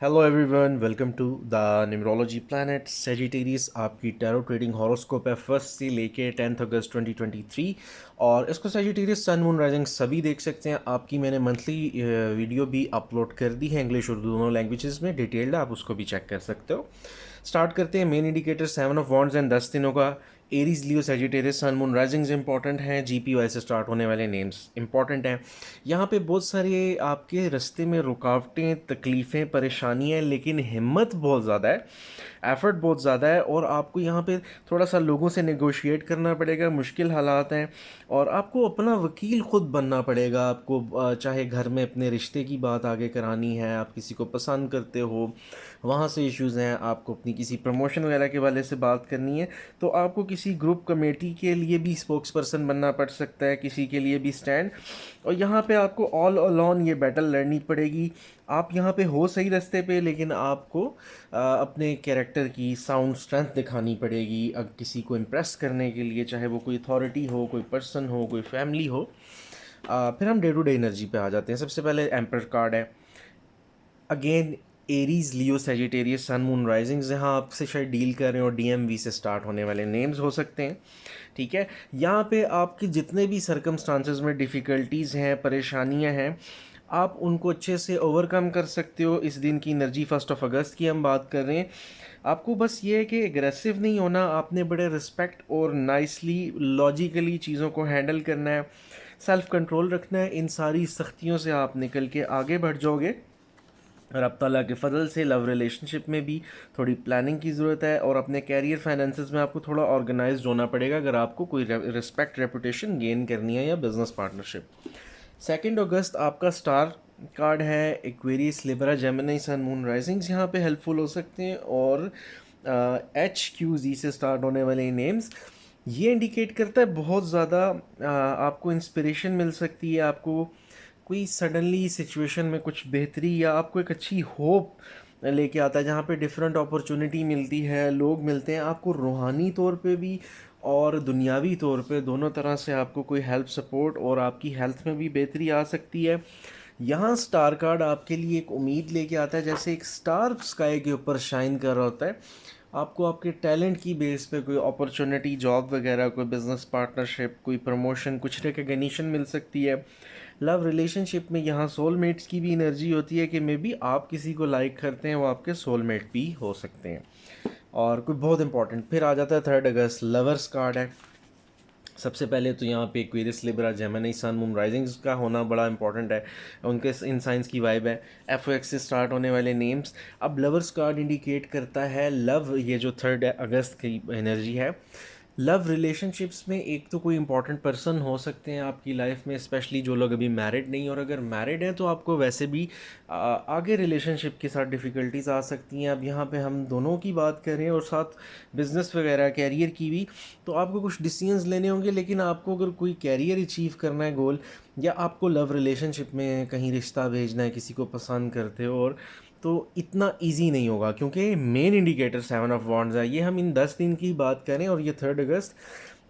Hello everyone, welcome to the numerology planet Sagittarius. आपकी tarot trading horoscope है 1 से लेके 10 अगस्त 2023। और इसको सेजिटेरियस सन मून राइजिंग सभी देख सकते हैं। आपकी मैंने मंथली वीडियो भी अपलोड कर दी है, इंग्लिश उर्दू दोनों लैंग्वेजेस में डिटेल्ड, आप उसको भी चेक कर सकते हो। स्टार्ट करते हैं। Main indicator 7 of wands and 10 दिनों का। एरीज, लियो, सेजिटेरियस, सन मून राइजिंग्स इंपॉर्टेंट हैं। जीपीवाई से स्टार्ट होने वाले नेम्स इंपॉर्टेंट हैं। यहाँ पे बहुत सारे आपके रास्ते में रुकावटें, तकलीफ़ें, परेशानियाँ, लेकिन हिम्मत बहुत ज़्यादा है, एफ़र्ट बहुत ज़्यादा है। और आपको यहाँ पे थोड़ा सा लोगों से नेगोशिएट करना पड़ेगा, मुश्किल हालात हैं। और आपको अपना वकील ख़ुद बनना पड़ेगा। आपको चाहे घर में अपने रिश्ते की बात आगे करानी है, आप किसी को पसंद करते हो, वहाँ से इश्यूज़ हैं, आपको अपनी किसी प्रमोशन वगैरह के वाले से बात करनी है, तो आपको किसी ग्रुप कमेटी के लिए भी स्पोक्स पर्सन बनना पड़ सकता है, किसी के लिए भी स्टैंड। और यहाँ पे आपको ऑल अलोन ये बैटल लड़नी पड़ेगी। आप यहाँ पे हो सही रास्ते पे, लेकिन आपको अपने कैरेक्टर की साउंड स्ट्रेंथ दिखानी पड़ेगी किसी को इम्प्रेस करने के लिए, चाहे वो कोई अथॉरिटी हो, कोई पर्सन हो, कोई फैमिली हो। फिर हम डे टू डे एनर्जी पे आ जाते हैं। सबसे पहले एम्पर कार्ड है। अगेन एरीज, लियो, सेजिटेरियस, सन मून राइजिंग्स यहाँ आपसे शायद डील कर रहे हो, डीएमवी से स्टार्ट होने वाले नेम्स हो सकते हैं। ठीक है, यहाँ पे आपके जितने भी सर्कमस्टांसेस में डिफ़िकल्टीज़ हैं, परेशानियाँ हैं, आप उनको अच्छे से ओवरकम कर सकते हो। इस दिन की एनर्जी 1 अगस्त की हम बात कर रहे हैं। आपको बस ये है कि एग्रेसिव नहीं होना, आपने बड़े रिस्पेक्ट और नाइसली लॉजिकली चीज़ों को हैंडल करना है, सेल्फ कंट्रोल रखना है। इन सारी सख्तियों से आप निकल के आगे बढ़ जाओगे। और अब ताला के फजल से लव रिलेशनशिप में भी थोड़ी प्लानिंग की ज़रूरत है, और अपने कैरियर फाइनेंसेस में आपको थोड़ा ऑर्गेनाइज्ड होना पड़ेगा अगर आपको कोई रिस्पेक्ट रेपुटेशन गेन करनी है या बिजनेस पार्टनरशिप। 2 अगस्त आपका स्टार कार्ड है Aquarius, Libra, Gemini, sun moon risings यहाँ पे हेल्पफुल हो सकते हैं। और HQZ से स्टार्ट होने वाले नेम्स ये इंडिकेट करता है बहुत ज़्यादा आपको इंस्पिरेशन मिल सकती है, आपको कोई सडनली सिचुएशन में कुछ बेहतरी या आपको एक अच्छी होप लेके आता है, जहाँ पे डिफरेंट अपॉर्चुनिटी मिलती है, लोग मिलते हैं आपको रूहानी तौर पे भी और दुनियावी तौर पे, दोनों तरह से आपको कोई हेल्प, सपोर्ट और आपकी हेल्थ में भी बेहतरी आ सकती है। यहाँ स्टार कार्ड आपके लिए एक उम्मीद लेके आता है, जैसे एक स्टार स्काई के ऊपर शाइन कर रहा होता है। आपको आपके टैलेंट की बेस पे कोई अपॉर्चुनिटी, जॉब वगैरह, कोई बिजनेस पार्टनरशिप, कोई प्रमोशन, कुछ रिकग्निशन मिल सकती है। लव रिलेशनशिप में यहाँ सोलमेट्स की भी एनर्जी होती है कि मे बी आप किसी को लाइक करते हैं, वो आपके सोलमेट भी हो सकते हैं। और कोई बहुत इंपॉर्टेंट फिर आ जाता है 3 अगस्त, लवर्स कार्ड है। सबसे पहले तो यहाँ पे Aquarius, Libra, Gemini, sun moon risings का होना बड़ा इंपॉर्टेंट है, उनके इन साइंस की वाइब है। FOX से स्टार्ट होने वाले नेम्स। अब लवर्स कार्ड इंडिकेट करता है लव, ये जो 3 अगस्त की एनर्जी है, लव रिलेशनशिप्स में एक तो कोई इंपॉर्टेंट पर्सन हो सकते हैं आपकी लाइफ में, स्पेशली जो लोग अभी मैरिड नहीं, और अगर मैरिड हैं तो आपको वैसे भी आगे रिलेशनशिप के साथ डिफ़िकल्टीज आ सकती हैं। अब यहाँ पे हम दोनों की बात करें और साथ बिजनेस वगैरह कैरियर की भी, तो आपको कुछ डिसीजंस लेने होंगे। लेकिन आपको अगर कोई कैरियर अचीव करना है, गोल, या आपको लव रिलेशनशिप में कहीं रिश्ता भेजना है, किसी को पसंद करते हो, और तो इतना इजी नहीं होगा, क्योंकि मेन इंडिकेटर 7 ऑफ वॉन्ड्स है। ये हम इन 10 दिन की बात करें और ये 3 अगस्त,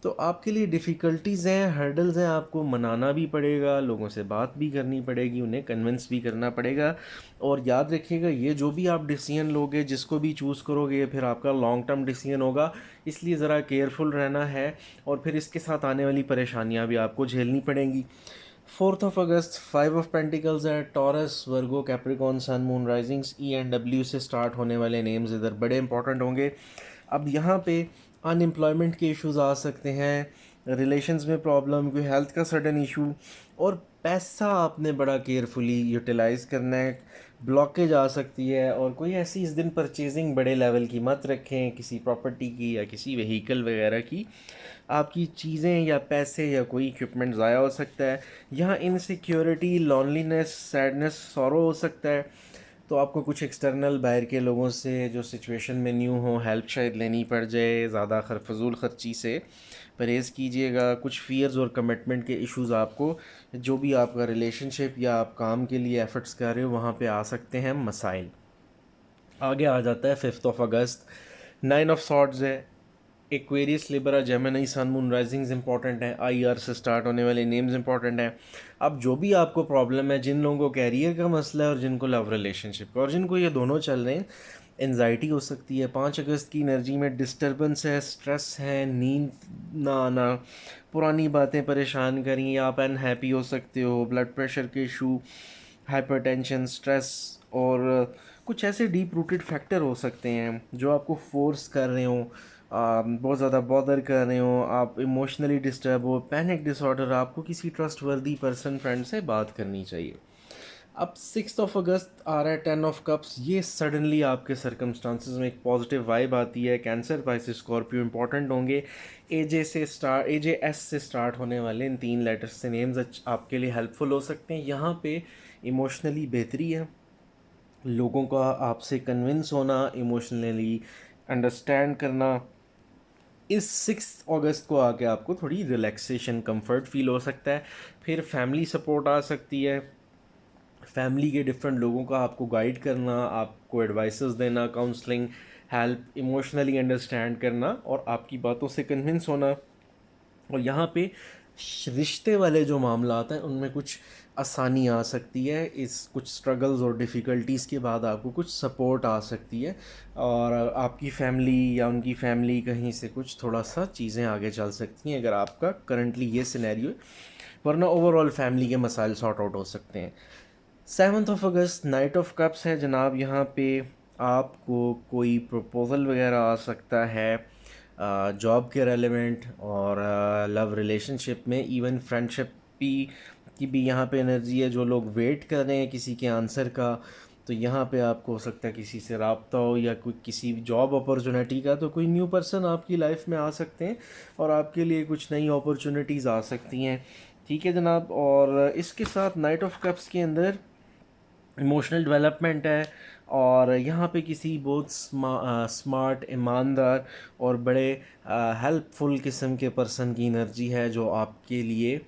तो आपके लिए डिफ़िकल्टीज़ हैं, हर्डल्स हैं, आपको मनाना भी पड़ेगा, लोगों से बात भी करनी पड़ेगी, उन्हें कन्विंस भी करना पड़ेगा। और याद रखिएगा, ये जो भी आप डिसीजन लोगे, जिसको भी चूज़ करोगे, ये फिर आपका लॉन्ग टर्म डिसीजन होगा, इसलिए ज़रा केयरफुल रहना है। और फिर इसके साथ आने वाली परेशानियाँ भी आपको झेलनी पड़ेंगी। 4 अगस्त 5 ऑफ पेंटिकल्स है। टॉरस, वर्गो, कैप्रिकॉन, सन मून राइजिंग्स, ENW से स्टार्ट होने वाले नेम्स इधर बड़े इंपॉर्टेंट होंगे। अब यहाँ पे अनएम्प्लॉयमेंट के इश्यूज आ सकते हैं, रिलेशंस में प्रॉब्लम, कोई हेल्थ का सडन इशू, और पैसा आपने बड़ा केयरफुली यूटिलाइज़ करना है। ब्लॉकेज आ सकती है, और कोई ऐसी इस दिन परचेजिंग बड़े लेवल की मत रखें, किसी प्रॉपर्टी की या किसी व्हीकल वगैरह की। आपकी चीज़ें या पैसे या कोई इक्विपमेंट ज़ाया हो सकता है। यहाँ इनसिक्योरिटी, लॉनलीनेस, सैडनेस, सॉरो हो सकता है। तो आपको कुछ एक्सटर्नल बाहर के लोगों से जो सिचुएशन में न्यू हो, हेल्प शायद लेनी पड़ जाए। ज़्यादा फजूल खर्ची से परहेज़ कीजिएगा। कुछ फियर्स और कमिटमेंट के इश्यूज़ आपको, जो भी आपका रिलेशनशिप या आप काम के लिए एफ़र्ट्स कर रहे हो, वहाँ पे आ सकते हैं मसाइल। आगे आ जाता है 5 ऑफ अगस्त, 9 ऑफ सॉर्ड्स है। Aquarius, Libra, Gemini, sun, moon, राइजिंग्स important हैं। आईआर से स्टार्ट होने वाले नेम्स इंपॉर्टेंट हैं। अब जो भी आपको प्रॉब्लम है, जिन लोगों को कैरियर का मसला है और जिनको लव रिलेशनशिप का, और जिनको ये दोनों चल रहे हैं, एनजाइटी हो सकती है। 5 अगस्त की एनर्जी में डिस्टर्बेंस है, स्ट्रेस है, नींद ना आना, पुरानी बातें परेशान करें, या आप अनहैप्पी हो सकते हो, ब्लड प्रेशर के इशू, हाइपरटेंशन, स्ट्रेस, और कुछ ऐसे डीप रूटेड फैक्टर हो सकते हैं जो आपको फोर्स कर रहे हो, बहुत ज़्यादा बॉदर कर रहे हो, आप इमोशनली डिस्टर्ब हो, पैनिक डिसऑर्डर। आपको किसी ट्रस्टवर्दी पर्सन, फ्रेंड से बात करनी चाहिए। अब 6 अगस्त आ रहा है, 10 ऑफ कप्स। ये सडनली आपके सर्कमस्टांसिस में एक पॉजिटिव वाइब आती है। कैंसर, पाइसेस, स्कॉर्पियो इंपॉर्टेंट होंगे। एजे एस से स्टार्ट होने वाले इन 3 लेटर्स से नेम्स आपके लिए हेल्पफुल हो सकते हैं। यहाँ पे इमोशनली बेहतरी है, लोगों का आपसे कन्विंस होना, इमोशनली अंडरस्टैंड करना। इस 6 अगस्त को आके आपको थोड़ी रिलैक्सेशन, कंफर्ट फील हो सकता है। फिर फैमिली सपोर्ट आ सकती है, फैमिली के डिफरेंट लोगों का आपको गाइड करना, आपको एडवाइसेस देना, काउंसलिंग, हेल्प, इमोशनली अंडरस्टैंड करना और आपकी बातों से कन्विंस होना। और यहाँ पे रिश्ते वाले जो मामला हैं उनमें कुछ आसानी आ सकती है। इस कुछ स्ट्रगल्स और डिफ़िकल्टीज़ के बाद आपको कुछ सपोर्ट आ सकती है, और आपकी फैमिली या उनकी फैमिली कहीं से कुछ थोड़ा सा चीज़ें आगे चल सकती हैं अगर आपका करंटली ये सिनेरियो है। वरना ओवरऑल फैमिली के मसाइल सॉर्ट आउट हो सकते हैं। 7 अगस्त नाइट ऑफ कप्स है जनाब। यहाँ पे आपको कोई प्रपोज़ल वगैरह आ सकता है, जॉब के रेलेवेंट, और लव रिलेशनशिप में, इवन फ्रेंडशिप भी की भी यहाँ पे एनर्जी है। जो लोग वेट कर रहे हैं किसी के आंसर का, तो यहाँ पे आपको हो सकता है किसी से रब्ता हो, या कोई किसी जॉब अपॉर्चुनिटी का, तो कोई न्यू पर्सन आपकी लाइफ में आ सकते हैं और आपके लिए कुछ नई अपॉर्चुनिटीज़ आ सकती हैं। ठीक है जनाब। और इसके साथ नाइट ऑफ कप्स के अंदर इमोशनल डेवलपमेंट है, और यहाँ पे किसी बहुत स्मार्ट, ईमानदार और बड़े हेल्पफुल किस्म के पर्सन की एनर्जी है, जो आपके लिए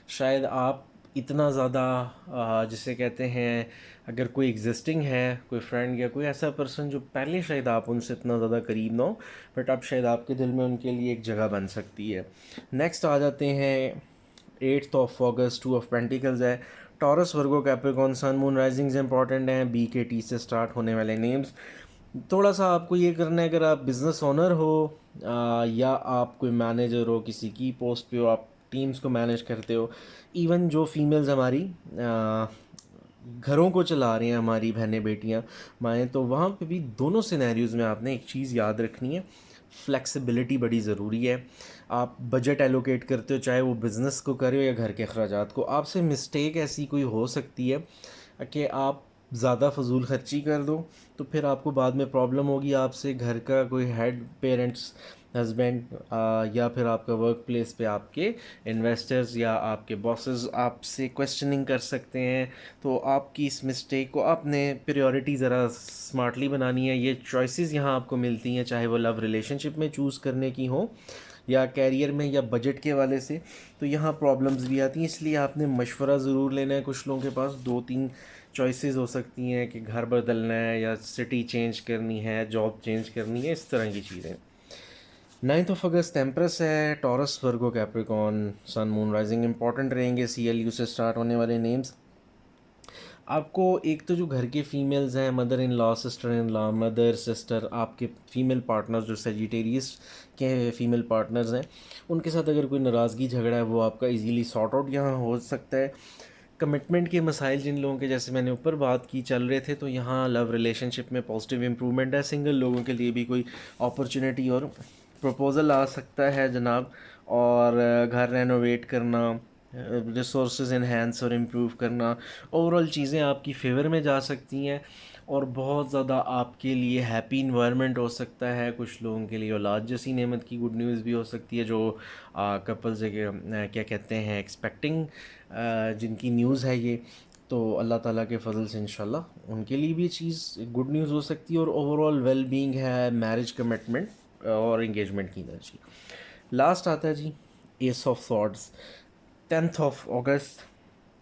शायद आप इतना ज़्यादा जिसे कहते हैं, अगर कोई एग्जिस्टिंग है, कोई फ्रेंड या कोई ऐसा पर्सन जो पहले शायद आप उनसे इतना ज़्यादा करीब ना हो, बट अब शायद आपके दिल में उनके लिए एक जगह बन सकती है। नेक्स्ट आ जाते हैं 8 अगस्त, 2 ऑफ पेंटिकल्स है। टॉरस, वर्गो, कैप्रिकॉर्न, सन, मून, राइजिंग्स इंपॉर्टेंट हैं। BKT से स्टार्ट होने वाले नेम्स। थोड़ा सा आपको ये करना है, अगर आप बिज़नेस ओनर हो, या आप कोई मैनेजर हो, किसी की पोस्ट पे हो, आप टीम्स को मैनेज करते हो, इवन जो फीमेल्स हमारी घरों को चला रही हैं, हमारी बहनें, बेटियां, माएँ, तो वहाँ पे भी दोनों सिनेरियोज़ में आपने एक चीज़ याद रखनी है, फ्लेक्सिबिलिटी बड़ी ज़रूरी है। आप बजट एलोकेट करते हो, चाहे वो बिज़नेस को करे हो या घर के अखराजात को, आपसे मिस्टेक ऐसी कोई हो सकती है कि आप ज़्यादा फजूल खर्ची कर दो, तो फिर आपको बाद में प्रॉब्लम होगी। आपसे घर का कोई हेड, पेरेंट्स, हस्बैंड, या फिर आपका वर्क प्लेस पे आपके इन्वेस्टर्स या आपके बॉसेस आपसे क्वेश्चनिंग कर सकते हैं। तो आपकी इस मिस्टेक को आपने प्रायोरिटी ज़रा स्मार्टली बनानी है। ये चॉइसेस यहाँ आपको मिलती हैं, चाहे वो लव रिलेशनशिप में चूज़ करने की हो या कैरियर में या बजट के वाले से, तो यहाँ प्रॉब्लम्स भी आती हैं। इसलिए आपने मशवरा ज़रूर लेना है। कुछ लोगों के पास 2-3 चॉइसेस हो सकती हैं कि घर बदलना है या सिटी चेंज करनी है, जॉब चेंज करनी है, इस तरह की चीज़ें। 9 अगस्त एम्प्रेस है। टॉरस, वर्गो, कैप्रिकॉर्न, सन, मून, राइजिंग इंपॉर्टेंट रहेंगे। CLU से स्टार्ट होने वाले नेम्स। आपको एक तो जो घर के फीमेल्स हैं, mother in law, sister in law, mother, sister, आपके फीमेल पार्टनर्स जो सेजिटेरियस के फीमेल पार्टनर्स हैं, उनके साथ अगर कोई नाराज़गी, झगड़ा है, वो आपका इजीली सॉर्ट आउट यहाँ हो सकता है। कमिटमेंट के मसाइल जिन लोगों के, जैसे मैंने ऊपर बात की, चल रहे थे, तो यहाँ लव रिलेशनशिप में पॉजिटिव इंप्रूवमेंट है। सिंगल लोगों के लिए भी कोई अपॉर्चुनिटी और प्रपोज़ल आ सकता है जनाब। और घर रेनोवेट करना, रिसोर्सेज इन्हेंस और इम्प्रूव करना, ओवरऑल चीज़ें आपकी फेवर में जा सकती हैं, और बहुत ज़्यादा आपके लिए हैप्पी इन्वायरमेंट हो सकता है। कुछ लोगों के लिए औलाद जैसी नेमत की गुड न्यूज़ भी हो सकती है, जो कपल्स क्या कहते हैं, एक्सपेक्टिंग, जिनकी न्यूज़ है ये, तो अल्लाह ताला के फजल से इंशाल्लाह उनके लिए भी चीज़ गुड न्यूज़ हो सकती है। और ओवरऑल वेल बीइंग है, मैरिज कमिटमेंट और इंगेजमेंट की एनर्जी। लास्ट आता है G S of swords. 10 of August,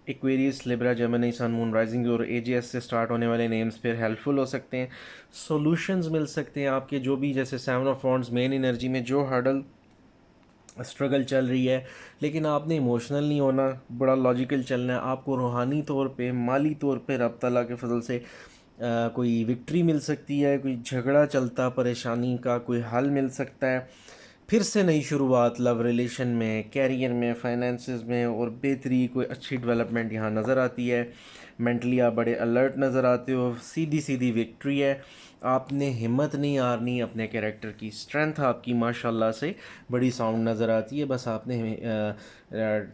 Aquarius, Libra, Gemini, sun, moon, rising और एजीएस से स्टार्ट होने वाले नेम्स फिर हेल्पफुल हो सकते हैं। सॉल्यूशंस मिल सकते हैं आपके, जो भी जैसे seven of wands main energy में जो हर्डल स्ट्रगल चल रही है, लेकिन आपने इमोशनल नहीं होना, बड़ा लॉजिकल चलना है। आपको रूहानी तौर पे, माली तौर पे रब तआला के फजल से कोई विक्ट्री मिल सकती है, कोई झगड़ा चलता परेशानी का कोई हल मिल सकता है, फिर से नई शुरुआत लव रिलेशन में, कैरियर में, फाइनेंसिस में, और बेहतरी कोई अच्छी डेवलपमेंट यहाँ नज़र आती है। मेंटली आप बड़े अलर्ट नज़र आते हो, सीधी सीधी विक्ट्री है। आपने हिम्मत नहीं हारनी, अपने कैरेक्टर की स्ट्रेंथ आपकी माशाल्लाह से बड़ी साउंड नज़र आती है। बस आपने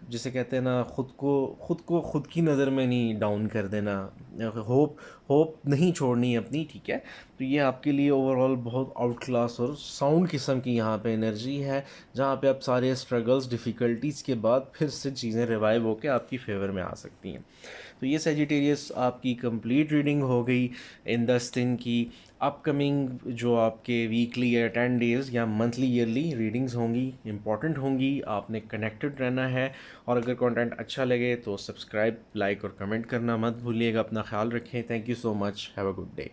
जिसे कहते हैं ना, ख़ुद की नज़र में नहीं डाउन कर देना, होप नहीं छोड़नी अपनी, ठीक है। तो ये आपके लिए ओवरऑल बहुत आउट क्लास और साउंड किस्म की यहाँ पे एनर्जी है, जहाँ पे आप सारे स्ट्रगल्स डिफ़िकल्टीज़ के बाद फिर से चीज़ें रिवाइव होकर आपकी फेवर में आ सकती हैं। तो ये सेजिटेरियस आपकी कंप्लीट रीडिंग हो गई इन 10 दिन की। अपकमिंग जो आपके वीकली या 10 डेज़ या मंथली ईयरली रीडिंग्स होंगी, इंपॉर्टेंट होंगी, आपने कनेक्टेड रहना है। और अगर कंटेंट अच्छा लगे तो सब्सक्राइब, लाइक और कमेंट करना मत भूलिएगा। अपना ख्याल रखें। Thank you so much. Have a good day.